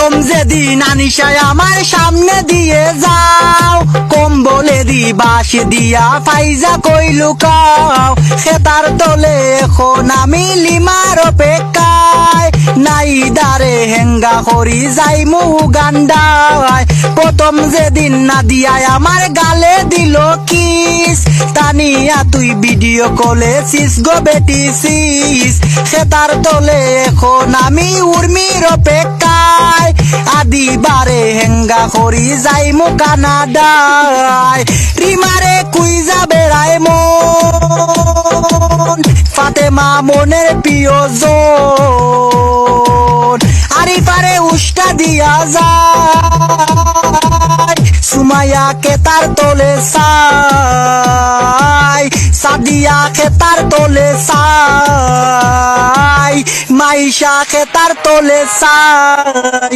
প্রথম যেদিন আনিশায় আমার সামনে দিয়ে যাও, কম্বলে দি বাঁশ দিয়া ফাইজা কই লুকাও। খেতার তলে এখন আমি লিমার অপেক্ষায়, নাই দারে হেঙ্গা করি যাইমু গান্ডায়। প্রথম যেদিন না দিয়ায় আমার গালে দিল কিস, তানিয়া তুই ভিডিও কলে সিস গো বেটি সিস। খেতার তলে এখন আমি উর্মির অপেক্ষায়, আদিবারে হেঙ্গা করি যাইমু কানাডায়। রিমারে কুই যাবে রায় মন, ফাতেমা মনের প্রিয়জন। আরিফারে উষ্টা দিয়া যায়, সুমাইয়াকে তার তোলে চাই, সাদিয়াকে তার তোলে চাই, মাইশাকে তার তোলে চাই।